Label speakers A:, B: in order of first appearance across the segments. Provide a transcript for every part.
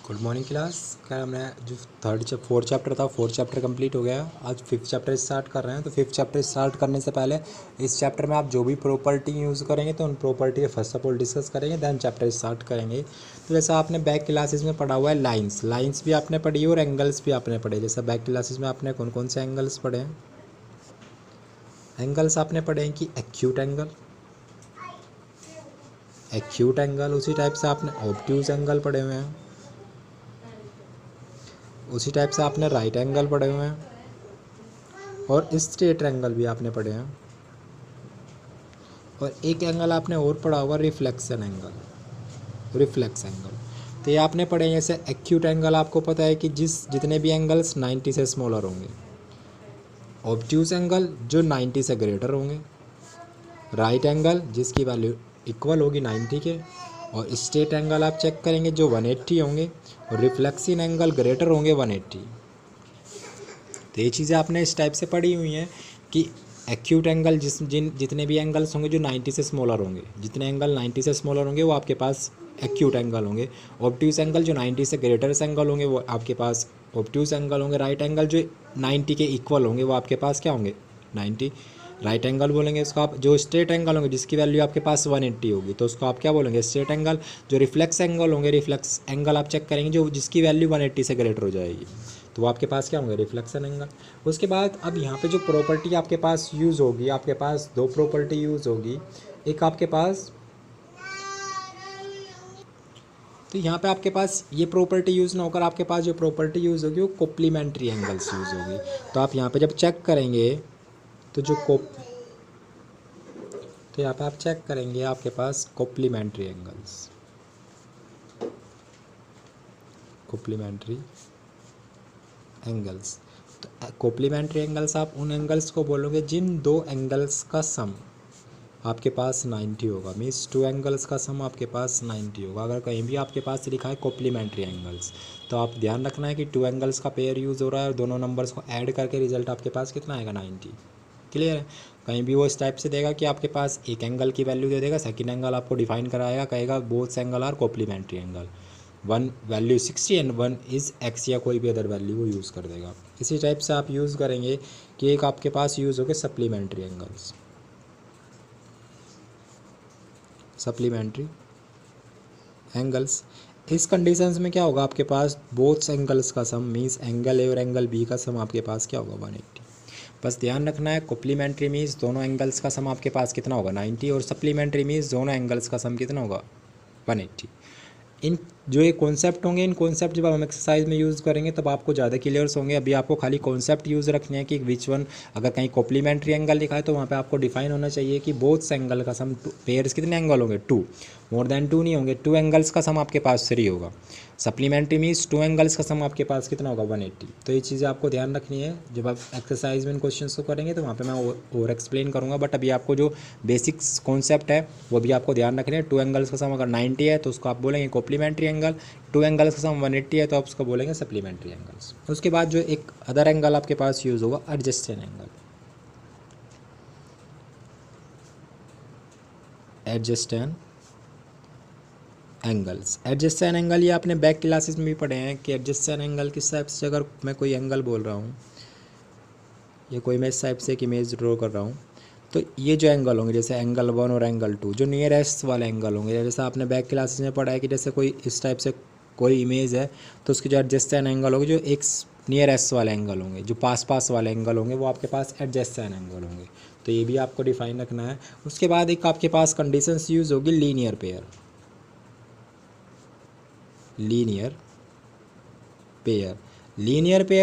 A: Good morning class. क्या हमने जो फोर्थ चैप्टर था, फोर्थ चैप्टर कंप्लीट हो गया। आज फिफ्थ चैप्टर स्टार्ट कर रहे हैं। तो फिफ्थ चैप्टर स्टार्ट करने से पहले इस चैप्टर में आप जो भी प्रॉपर्टी यूज़ करेंगे तो उन प्रॉपर्टी के फर्स्ट ऑफ ऑल डिस्कस करेंगे, देन चैप्टर स्टार्ट करेंगे। तो जैसा आपने बैक क्लासेस में पढ़ा हुआ है, लाइन्स भी आपने पढ़ी है और एंगल्स भी आपने पढ़े। जैसा बैक क्लासेस में आपने कौन कौन से एंगल्स पढ़े हैं? एंगल्स आपने पढ़े हैं कि एक्यूट एंगल, उसी टाइप से आपने ऑब्ट्यूज एंगल पढ़े हुए हैं, उसी टाइप से आपने राइट एंगल पढ़े हुए हैं और स्ट्रेट एंगल भी आपने पढ़े हैं। और एक एंगल आपने और पढ़ा हुआ, रिफ्लेक्स एंगल। तो ये आपने पढ़े। जैसे एक्यूट एंगल आपको पता है कि जितने भी एंगल्स 90 से स्मॉलर होंगे, ऑब्ट्यूज एंगल जो 90 से ग्रेटर होंगे, राइट एंगल जिसकी वैल्यू इक्वल होगी 90 के, और स्ट्रेट एंगल आप चेक करेंगे जो 180 होंगे, और रिफ्लेक्सिव एंगल ग्रेटर होंगे 180। तो ये चीज़ें आपने इस टाइप से पढ़ी हुई हैं कि एक्यूट एंगल जितने भी एंगल्स होंगे जो 90 से स्मॉलर होंगे, जितने एंगल 90 से स्मॉलर होंगे वो आपके पास एक्यूट एंगल होंगे। ऑब्ट्यूज एंगल जो 90 से ग्रेटर एंगल होंगे वो आपके पास ऑब्ट्यूज एंगल होंगे। राइट एंगल जो 90 के इक्वल होंगे वो आपके पास क्या होंगे? 90 राइट एंगल बोलेंगे उसको आप। जो स्ट्रेट एंगल होंगे जिसकी वैल्यू आपके पास 180 होगी तो उसको आप क्या बोलेंगे? Straight angle. जो रिफ्लेक्स एंगल होंगे, रिफ्लेक्स एंगल आप चेक करेंगे जो जिसकी वैल्यू 180 से ग्रेटर हो जाएगी तो वो आपके पास क्या होंगे? Reflection angle. उसके बाद अब यहाँ पे जो प्रॉपर्टी आपके पास यूज़ होगी, आपके पास दो प्रॉपर्टी यूज़ होगी। एक आपके पास, तो यहाँ पे आपके पास ये प्रॉपर्टी यूज़ ना होकर आपके पास जो प्रॉपर्टी यूज़ होगी वो कॉम्प्लीमेंट्री एंगल्स यूज़ होगी। तो आप यहाँ पे जब चेक करेंगे तो तो यहाँ पे आप चेक करेंगे आपके पास कॉम्प्लीमेंट्री एंगल्स। तो कॉम्प्लीमेंट्री एंगल्स आप उन एंगल्स को बोलोगे जिन दो एंगल्स का सम आपके पास 90 होगा। मीन्स टू एंगल्स का सम आपके पास 90 होगा। अगर कहीं भी आपके पास लिखा है कॉम्प्लीमेंट्री एंगल्स तो आप ध्यान रखना है कि टू एंगल्स का पेयर यूज़ हो रहा है और दोनों नंबर्स को ऐड करके रिजल्ट आपके पास कितना आएगा? 90। क्लियर है? कहीं भी वो इस टाइप से देगा कि आपके पास एक एंगल की वैल्यू दे देगा, सेकंड एंगल आपको डिफाइन कराएगा, कहेगा both angle are complementary angle, one value 60 and one is X या कोई भी अदर वैल्यू वो यूज़ कर देगा। इसी टाइप से आप यूज़ करेंगे कि एक आपके पास यूज़ होगा सप्लीमेंट्री एंगल्स। इस कंडीशंस में क्या होगा? आपके पास बोथ एंगल्स का सम मीन्स एंगल ए और एंगल बी का सम आपके पास क्या होगा? 180। बस ध्यान रखना है कॉम्प्लीमेंट्री मीन्स दोनों एंगल्स का सम आपके पास कितना होगा? 90, और सप्लीमेंट्री मीन्स दोनों एंगल्स का सम कितना होगा? 180। इन जो ये कॉन्सेप्ट होंगे, इन कॉन्सेप्ट जब हम एक्सरसाइज में यूज़ करेंगे तब आपको ज़्यादा क्लियर्स होंगे। अभी आपको खाली कॉन्सेप्ट यूज़ रखने हैं कि विच वन, अगर कहीं कॉम्प्लीमेंट्री एंगल लिखा है तो वहाँ पे आपको डिफाइन होना चाहिए कि बोथ एंगल का सम पेयर्स कितने एंगल होंगे? 2, मोर देन 2 नहीं होंगे। 2 एंगल्स का सम आपके पास 3 होगा। सप्लीमेंट्री मीन्स 2 एंगल्स का सम आपके पास कितना होगा? 180। तो ये चीज़ें आपको ध्यान रखनी है जब आप एक्सरसाइज में इन क्वेश्चन को करेंगे तो वहाँ पे मैं और एक्सप्लेन करूँगा। बट अभी आपको जो बेसिक्स कॉन्सेप्ट है वो भी आपको ध्यान रखने हैं। 2 एंगल्स का सम अगर 90 है तो उसको आप बोलेंगे कॉम्प्लीमेंट्री एंगल, 2 एंगल्स का सम 180 है तो आप उसको बोलेंगे सप्लीमेंट्री एंगल्स। उसके बाद जो एक अदर एंगल आपके पास यूज़ होगा, एडजस्टेंट एडजस्टेंट एंगल ये आपने बैक क्लासेस में भी पढ़े हैं कि एडजस्टेंट एंगल किस टाइप से, अगर मैं कोई एंगल बोल रहा हूँ या कोई मैं इस टाइप से एक इमेज ड्रॉ कर रहा हूँ तो ये जो एंगल होंगे जैसे एंगल 1 और एंगल 2 जो नियरेस्ट वाले एंगल होंगे, जैसे आपने बैक क्लासेस में पढ़ा है कि जैसे कोई इस टाइप से कोई इमेज है तो उसकी जो एडजस्टेंट एंगल होगी, जो एक नियरेस्ट वाले एंगल होंगे, जो पास वाले एंगल होंगे वो आपके पास एडजस्टेंट एंगल होंगे। तो ये भी आपको डिफाइन रखना है। उसके बाद एक आपके पास कंडीशंस यूज़ होगी लीनियर पेयर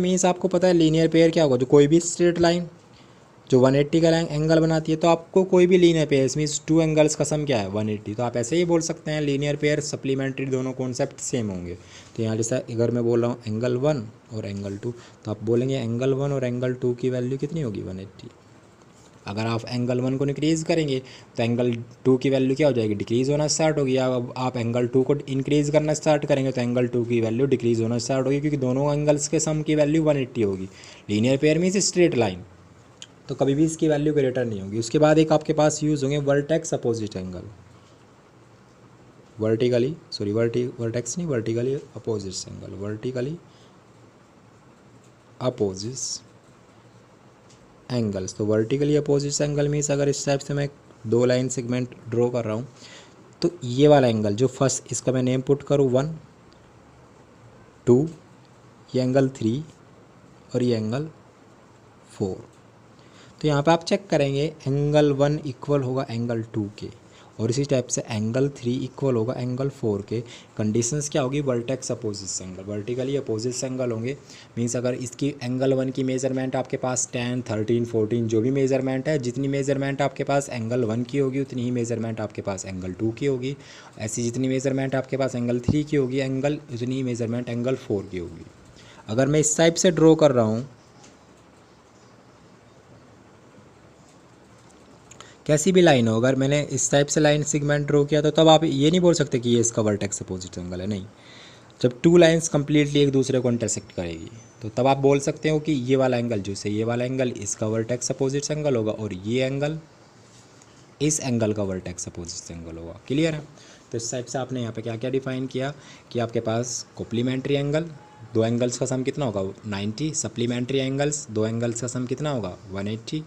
A: मीन्स आपको पता है लीनियर पेयर क्या होगा? जो कोई भी स्ट्रेट लाइन जो 180 का एंगल बनाती है तो आपको कोई भी लीनियर पेयर मीन्स 2 एंगल्स का सम क्या है? 180। तो आप ऐसे ही बोल सकते हैं लीनियर पेयर सप्लीमेंट्री, दोनों कॉन्सेप्ट सेम होंगे। तो यहाँ जैसे अगर मैं बोल रहा हूँ एंगल 1 और एंगल 2 तो आप बोलेंगे एंगल 1 और एंगल 2 की वैल्यू कितनी होगी? 180। अगर आप एंगल 1 को इंक्रीज़ करेंगे तो एंगल 2 की वैल्यू क्या हो जाएगी? डिक्रीज़ होना स्टार्ट होगी। अब आप एंगल 2 को इंक्रीज़ करना स्टार्ट करेंगे तो एंगल 2 की वैल्यू डिक्रीज़ होना स्टार्ट होगी, क्योंकि दोनों एंगल्स के सम की वैल्यू 180 होगी। Linear pair means straight line, तो कभी भी इसकी वैल्यू ग्रेटर नहीं होगी। उसके बाद एक आपके पास यूज़ होंगे वर्टेक्स अपोजिट एंगल। वर्टेक्स नहीं, vertically opposites angle, vertically opposites angles. तो वर्टिकली अपोजिट्स एंगल मीन्स अगर इस टाइप से मैं दो लाइन सेगमेंट ड्रॉ कर रहा हूँ तो ये वाला एंगल जो फर्स्ट, इसका मैं नेम पुट करूँ 1 2, ये एंगल 3 और ये एंगल 4। तो यहाँ पे आप चेक करेंगे एंगल 1 इक्वल होगा एंगल 2 के, और इसी टाइप से एंगल 3 इक्वल होगा एंगल 4 के। कंडीशंस क्या होगी, vertex opposites angle, vertically opposites angle होंगे। मींस अगर इसकी एंगल 1 की मेजरमेंट आपके पास 10 13 14 जो भी मेजरमेंट है, जितनी मेजरमेंट आपके पास एंगल 1 की होगी उतनी ही मेजरमेंट आपके पास एंगल 2 की होगी। ऐसी जितनी मेजरमेंट आपके पास एंगल 3 की होगी, उतनी ही मेजरमेंट एंगल 4 की होगी। अगर मैं इस टाइप से ड्रॉ कर रहा हूँ, कैसी भी लाइन हो, अगर मैंने इस टाइप से लाइन सेगमेंट ड्रॉ किया तो तब आप ये नहीं बोल सकते कि ये इसका वर्टेक्स अपोजिट एंगल है, नहीं। जब टू लाइंस कंप्लीटली एक दूसरे को इंटरसेक्ट करेगी तो तब आप बोल सकते हो कि ये वाला एंगल जो से ये वाला एंगल इसका वर्टेक्स अपोजिट एंगल होगा, और ये एंगल इस एंगल का वर्टेक्स अपोजिट एंगल होगा। क्लियर है। तो इस टाइप से आपने यहाँ पे क्या क्या डिफाइन किया कि आपके पास कॉम्प्लीमेंट्री एंगल, दो एंगल्स का सम कितना होगा 90, सप्लीमेंट्री एंगल्स, दो एंगल्स का सम कितना होगा 180।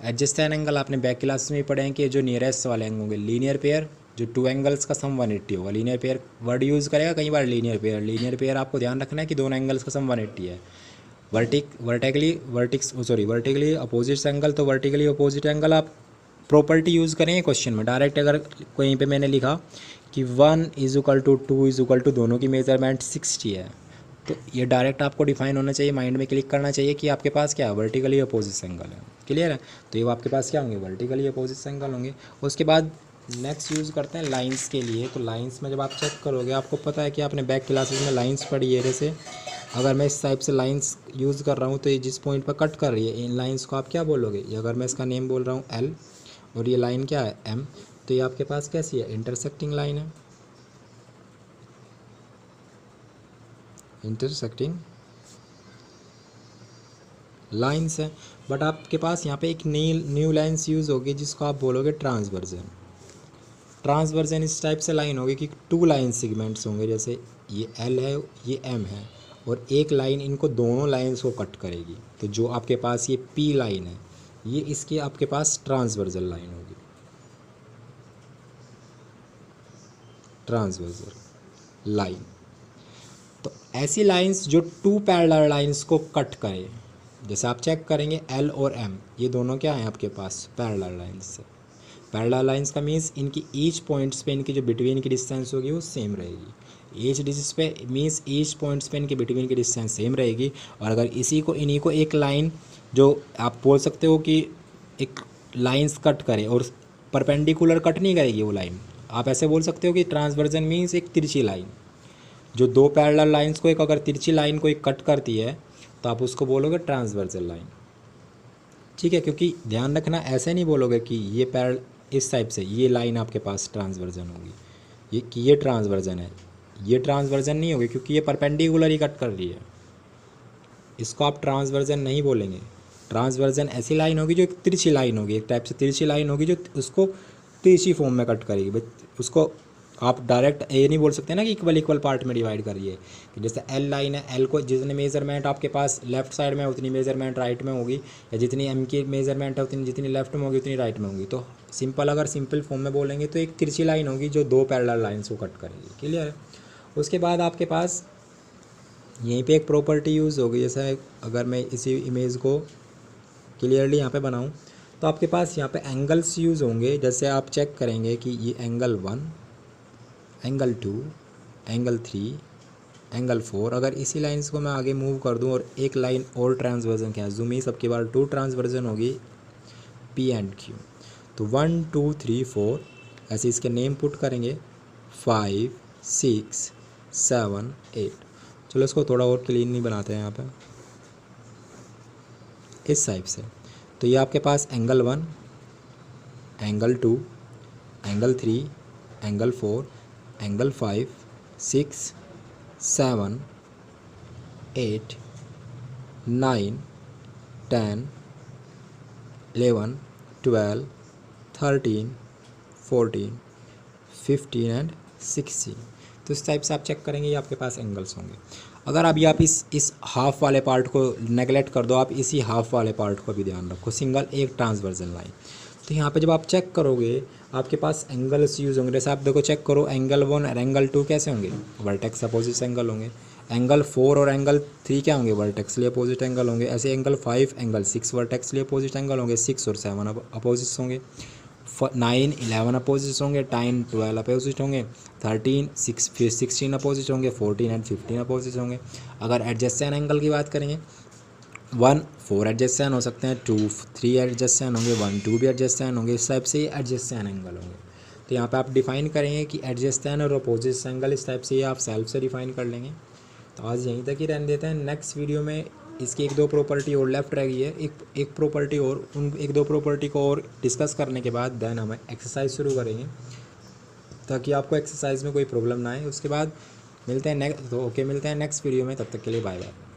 A: एडजस्टेंट एंगल आपने बैक क्लास में पढ़े हैं कि जो नियरेस्ट वाले एंगल होंगे, लीनियर पेयर जो टू एंगल्स का सम 180 होगा। लीनियर पेयर वर्ड यूज़ करेगा कई बार, लीनियर पेयर आपको ध्यान रखना है कि दोनों एंगल्स का सम 180 है। वर्टिकली अपोजिट एंगल, तो वर्टिकली अपोजिट एंगल आप प्रॉपर्टी यूज़ करेंगे क्वेश्चन में डायरेक्ट। अगर कहीं पे मैंने लिखा कि 1 = 2 = दोनों की मेजरमेंट 60 है, तो ये डायरेक्ट आपको डिफाइन होना चाहिए, माइंड में क्लिक करना चाहिए कि आपके पास क्या है, वर्टिकली अपोजिट एंगल है। क्लियर है। तो ये आपके पास क्या होंगे, वर्टिकली अपोजिट एंगल होंगे। उसके बाद नेक्स्ट यूज़ करते हैं लाइंस के लिए। तो लाइंस में जब आप चेक करोगे, आपको पता है कि आपने बैक क्लासेस में लाइंस पढ़ी है। जैसे अगर मैं इस टाइप से लाइंस यूज़ कर रहा हूँ तो ये जिस पॉइंट पर कट कर रही है, इन लाइंस को आप क्या बोलोगे, ये अगर मैं इसका नेम बोल रहा हूँ L और ये लाइन क्या है M, तो ये आपके पास कैसी है, इंटरसेक्टिंग लाइन है, इंटरसेक्टिंग लाइंस है। बट आपके पास यहाँ पे एक न्यू लाइंस यूज़ होगी जिसको आप बोलोगे ट्रांसवर्जन। ट्रांसवर्जन इस टाइप से लाइन होगी कि टू लाइन सेगमेंट्स होंगे, जैसे ये L है ये M है, और एक लाइन इनको दोनों लाइंस को कट करेगी। तो जो आपके पास ये P लाइन है, ये इसकी आपके पास ट्रांसवर्जन लाइन होगी, ट्रांसवर्जन लाइन। तो ऐसी लाइंस जो टू पैरेलल लाइंस को कट करें, जैसे आप चेक करेंगे L और M ये दोनों क्या हैं आपके पास पैरेलल लाइंस से। पैरेलल लाइंस का मीन्स इनकी ईच पॉइंट्स पे इनकी जो बिटवीन की डिस्टेंस होगी वो सेम रहेगी। ईच डिस्टेंस पे मीन्स ईच पॉइंट्स पे इनकी बिटवीन की डिस्टेंस सेम रहेगी। और अगर इन्हीं को एक लाइन जो आप बोल सकते हो कि एक लाइंस कट करे और परपेंडिकुलर कट नहीं करेगी वो लाइन, आप ऐसे बोल सकते हो कि ट्रांसवर्जन मीन्स एक तिरछी लाइन, जो दो पैरेलल लाइंस को एक अगर तिरछी लाइन को एक कट करती है तो आप उसको बोलोगे ट्रांसवर्जल लाइन। ठीक है, क्योंकि ध्यान रखना ऐसे नहीं बोलोगे कि ये पैरेलल इस टाइप से ये लाइन आपके पास ट्रांसवर्जन होगी, ये कि ये ट्रांसवर्जन है, ये ट्रांसवर्जन नहीं होगी क्योंकि ये परपेंडिकुलर ही कट कर रही है, इसको आप ट्रांसवर्जन नहीं बोलेंगे। ट्रांसवर्जन ऐसी लाइन होगी जो एक तिरछी लाइन होगी, एक टाइप से तिरछी लाइन होगी जो उसको तिरछी फॉर्म में कट करेगी। उसको आप डायरेक्ट ये नहीं बोल सकते ना कि इक्वल पार्ट में डिवाइड कर रही है। कि जैसे L लाइन है, L को जितनी मेजरमेंट आपके पास लेफ्ट साइड में उतनी मेजरमेंट राइट में होगी, या जितनी M की मेजरमेंट है उतनी जितनी लेफ्ट में होगी उतनी राइट में होगी। तो अगर सिंपल फॉर्म में बोलेंगे तो एक तिरछी लाइन होगी जो दो पैरेलल लाइन्स को कट करेगी। क्लियर है। उसके बाद आपके पास यहीं पे एक प्रॉपर्टी यूज़ होगी। जैसे अगर मैं इसी इमेज को क्लियरली यहाँ पे बनाऊँ तो आपके पास यहाँ पे एंगल्स यूज़ होंगे। जैसे आप चेक करेंगे कि ये एंगल 1, एंगल 2, एंगल 3, एंगल 4। अगर इसी लाइंस को मैं आगे मूव कर दूं और एक लाइन और ट्रांसवर्जन क्या है, जूम ही सबके बार 2 ट्रांसवर्जन होगी P एंड Q। तो 1 2 3 4 ऐसे इसके नेम पुट करेंगे, 5 6 7 8। चलो इसको थोड़ा और क्लीन नहीं बनाते हैं यहाँ पे इस टाइप से। तो ये आपके पास angle 1, angle 2, angle 3, angle 4, angle 5 6 7 8 9 10 11 12 13 14 15 and 60। तो इस टाइप से आप चेक करेंगे ये आपके पास एंगल्स होंगे। अगर अभी आप इस हाफ वाले पार्ट को नेगलेक्ट कर दो, आप इसी हाफ वाले पार्ट को भी ध्यान रखो, सिंगल एक ट्रांसवर्जन लाइन। तो यहाँ पे जब आप चेक करोगे आपके पास एंगल्स यूज़ होंगे। जैसे आप देखो चेक करो, एंगल 1 और एंगल 2 कैसे होंगे, वर्टेक्स अपोजिट एंगल होंगे। एंगल 4 और एंगल 3 क्या होंगे, वर्टेक्सली अपोजिट एंगल होंगे। ऐसे एंगल 5 एंगल 6 वर्टेक्सली अपोजिट एंगल होंगे। 6 और 7 अपोजिट्स होंगे। 9 11 अपोजिट्स होंगे। 10 12 अपोजिट होंगे। 13 6 फिर 16 अपोजिट होंगे। 14 एंड 15 अपोजिट होंगे। अगर एडजेसेंट एंगल की बात करेंगे, 1 4 एडजेसेंट हो सकते हैं, 2 3 एडजेसेंट होंगे, 1 2 भी एडजेसेंट होंगे। इस टाइप से ये एडजेसेंट एंगल होंगे। तो यहाँ पे आप डिफाइन करेंगे कि एडजेसेंट और अपोजिट एंगल, इस टाइप से ये आप सेल्फ से डिफाइन कर लेंगे। तो आज यहीं तक ही रहने देते हैं। नेक्स्ट वीडियो में इसकी 1 2 प्रॉपर्टी और लेफ्ट रह गई है, एक प्रॉपर्टी और, उन 1 2 प्रॉपर्टी को और डिस्कस करने के बाद देन हम एक्सरसाइज शुरू करेंगे, ताकि आपको एक्सरसाइज में कोई प्रॉब्लम ना आए। उसके बाद मिलते हैं नेक्स्ट वीडियो में। तब तक के लिए बाय बाय।